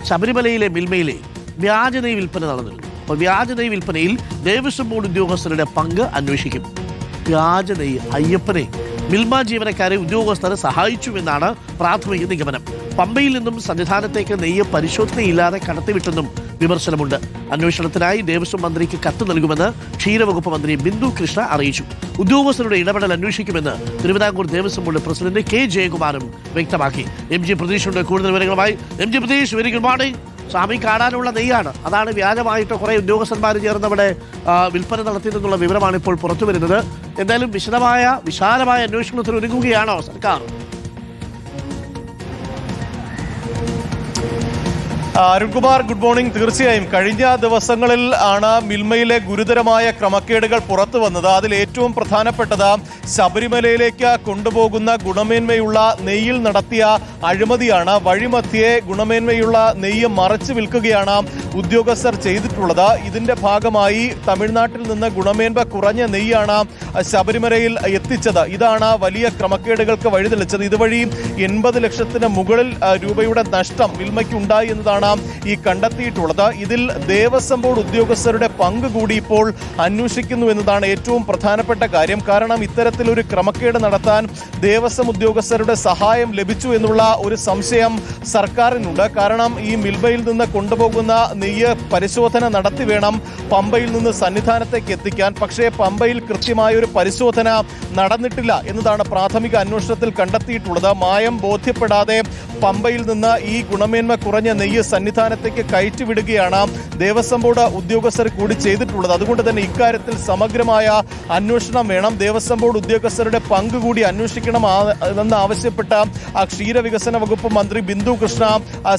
ശബരിമലയിലെ മിൽമയിലെ വ്യാജനെയ് വിൽപ്പന നടന്നിരുന്നു. അപ്പോൾ വ്യാജനെയ് വിൽപ്പനയിൽ ദേവസ്വം ബോർഡ് ഉദ്യോഗസ്ഥരുടെ പങ്ക് അന്വേഷിക്കും. വ്യാജനെയ് അയ്യപ്പനെ മിൽമ ജീവനക്കാരെ ഉദ്യോഗസ്ഥരെ സഹായിച്ചുവെന്നാണ് പ്രാഥമിക നിഗമനം. പമ്പയിൽ നിന്നും സന്നിധാനത്തേക്ക് നെയ്യ് പരിശോധനയില്ലാതെ കടത്തിവിട്ടെന്നും വിമർശനമുണ്ട്. അന്വേഷണത്തിനായി ദേവസ്വം മന്ത്രിക്ക് കത്ത് നൽകുമെന്ന് ക്ഷീരവകുപ്പ് മന്ത്രി ബിന്ദു കൃഷ്ണ അറിയിച്ചു. ഉദ്യോഗസ്ഥരുടെ ഇടപെടൽ അന്വേഷിക്കുമെന്ന് Thiruvithamkur Devaswom board president K ജയകുമാറും വ്യക്തമാക്കി. എം ജി പ്രതീഷുണ്ട് കൂടുതൽ വിവരങ്ങളുമായി. M G Pratheesh, very good morning. സ്വാമി കാണാനുള്ള നെയ്യാണ്, അതാണ് വ്യാജമായിട്ട് കുറേ ഉദ്യോഗസ്ഥന്മാർ ചേർന്ന് അവിടെ വിൽപ്പന നടത്തിയതെന്നുള്ള വിവരമാണ് ഇപ്പോൾ പുറത്തു വരുന്നത്. എന്തായാലും വിശാലമായ അന്വേഷണത്തിന് ഒരുങ്ങുകയാണോ സർക്കാർ? Arunkumar, good morning. തീർച്ചയായും കഴിഞ്ഞ ദിവസങ്ങളിൽ ആണ് മിൽമയിലെ ഗുരുതരമായ ക്രമക്കേടുകൾ പുറത്തു വന്നത്. അതിൽ ഏറ്റവും പ്രധാനപ്പെട്ടത് ശബരിമലയിലേക്ക് കൊണ്ടുപോകുന്ന ഗുണമേന്മയുള്ള നെയ്യിൽ നടത്തിയ അഴിമതിയാണ്. വഴിമധ്യേ ഗുണമേന്മയുള്ള നെയ്യ് മറച്ചു വിൽക്കുകയാണ് ഉദ്യോഗസ്ഥർ ചെയ്തിട്ടുള്ളത്. ഇതിന്റെ ഭാഗമായി തമിഴ്നാട്ടിൽ നിന്ന് ഗുണമേന്മ കുറഞ്ഞ നെയ്യാണ് ശബരിമലയിൽ എത്തിച്ചത്. ഇതാണ് വലിയ ക്രമക്കേടുകൾക്ക് വഴിതെളിച്ചത്. ഇതുവഴി 80 ലക്ഷത്തിന് മുകളിൽ രൂപയുടെ നഷ്ടം മിൽമയ്ക്ക് ഉണ്ടായി എന്നതാണ് ഈ കണ്ടെത്തിയിട്ടുള്ളത്. ഇതിൽ ദേവസ്വം ബോർഡ് ഉദ്യോഗസ്ഥരുടെ പങ്ക് കൂടി ഇപ്പോൾ അന്വേഷിക്കുന്നു എന്നതാണ് ഏറ്റവും പ്രധാനപ്പെട്ട കാര്യം. കാരണം ഇത്തരത്തിലൊരു ക്രമക്കേട് നടത്താൻ ദേവസ്വം ഉദ്യോഗസ്ഥരുടെ സഹായം ലഭിച്ചു എന്നുള്ള ഒരു സംശയം സർക്കാരിനുണ്ട്. കാരണം ഈ മിൽമയിൽ നിന്ന് കൊണ്ടുപോകുന്ന നെയ്യ് പരിശോധന നടത്തി വേണം പമ്പയിൽ നിന്ന് സന്നിധാനത്തേക്ക് എത്തിക്കാൻ. പക്ഷേ പമ്പയിൽ കൃത്യമായ ഒരു പരിശോധന നടന്നിട്ടില്ല എന്നതാണ് പ്രാഥമിക അന്വേഷണത്തിൽ കണ്ടെത്തിയിട്ടുള്ളത്. മായം ബോധ്യപ്പെടാതെ പമ്പയിൽ നിന്ന് ഈ ഗുണമേന്മ കുറഞ്ഞ നെയ്യ് സന്നിധാനത്തേക്ക് കയറ്റിവിടുകയാണ് ദേവസ്വം ബോർഡ് ഉദ്യോഗസ്ഥർ കൂടി ചെയ്തിട്ടുള്ളത്. അതുകൊണ്ട് തന്നെ ഇക്കാര്യത്തിൽ സമഗ്രമായ അന്വേഷണം വേണം. ദേവസ്വം ബോർഡ് ഉദ്യോഗസ്ഥരുടെ പങ്ക് കൂടി അന്വേഷിക്കണം എന്ന് ആവശ്യപ്പെട്ട ക്ഷീരവികസന വകുപ്പ് മന്ത്രി ബിന്ദു കൃഷ്ണ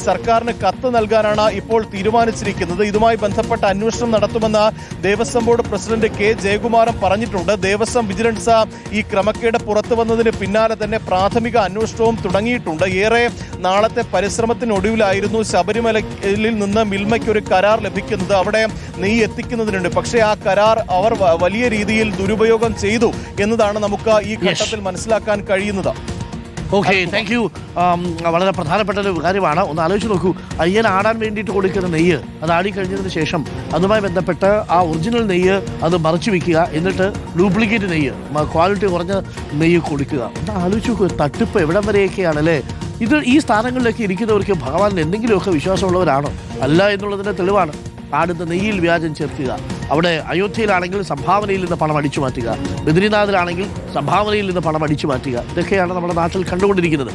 സർക്കാരിന് കത്ത് നൽകാനാണ് ഇപ്പോൾ തീരുമാനിച്ചിരിക്കുന്നത്. ഇതുമായി ബന്ധപ്പെട്ട അന്വേഷണം നടത്തുമെന്ന് ദേവസ്വം ബോർഡ് പ്രസിഡന്റ് കെ ജയകുമാറും പറഞ്ഞിട്ടുണ്ട്. ദേവസ്വം വിജിലൻസ് ഈ ക്രമക്കേട് പുറത്തു വന്നതിന് പിന്നാലെ തന്നെ പ്രാഥമിക അന്വേഷണവും തുടങ്ങിയിട്ടുണ്ട്. ഏറെ നാളത്തെ പരിശ്രമത്തിനൊടുവിലായിരുന്നു ശബരിമലയിൽ നിന്ന് മിൽമയ്ക്ക് ഒരു കരാർ ലഭിക്കുന്നത്, അവിടെ നെയ്യ് എത്തിക്കുന്നതിനുണ്ട്. പക്ഷേ ആ കരാർ അവർ വലിയ രീതിയിൽ ദുരുപയോഗം ചെയ്തു എന്നതാണ് നമുക്ക് ഈ ഘട്ടത്തിൽ മനസ്സിലാക്കാൻ കഴിയുന്നത്. Okay, thank you. വളരെ പ്രധാനപ്പെട്ട ഒരു കാര്യമാണ്. ഒന്ന് ആലോചിച്ച് നോക്കൂ, അയ്യൻ ആടാൻ വേണ്ടിയിട്ട് കൊടുക്കുന്ന നെയ്യ് അത് ആടിക്കഴിഞ്ഞതിന് ശേഷം അതുമായി ബന്ധപ്പെട്ട് ആ ഒറിജിനൽ നെയ്യ് അത് മറച്ചു വയ്ക്കുക, എന്നിട്ട് ഡ്യൂപ്ലിക്കേറ്റ് നെയ്യ്, ക്വാളിറ്റി കുറഞ്ഞ നെയ്യ് കൊടുക്കുക. ഒന്ന് ആലോചിച്ച് നോക്കൂ, തട്ടിപ്പ് എവിടം വരെയൊക്കെയാണല്ലേ. ഈ സ്ഥാനങ്ങളിലേക്ക് ഇരിക്കുന്നവർക്ക് ഭഗവാനിൽ എന്തെങ്കിലുമൊക്കെ വിശ്വാസമുള്ളവരാണോ? അല്ല എന്നുള്ളതിൻ്റെ തെളിവാണ് ആടുന്ന നെയ്യിൽ വ്യാജം ചേർക്കുക. അവിടെ അയോധ്യയിലാണെങ്കിൽ സംഭാവനയിൽ നിന്ന് പണം അടിച്ചു മാറ്റുക, ബദ്രിനാഥിലാണെങ്കിൽ സംഭാവനയിൽ നിന്ന് പണം അടിച്ചു മാറ്റുക. ഇതൊക്കെയാണ് നമ്മുടെ നാട്ടിൽ കണ്ടുകൊണ്ടിരിക്കുന്നത്.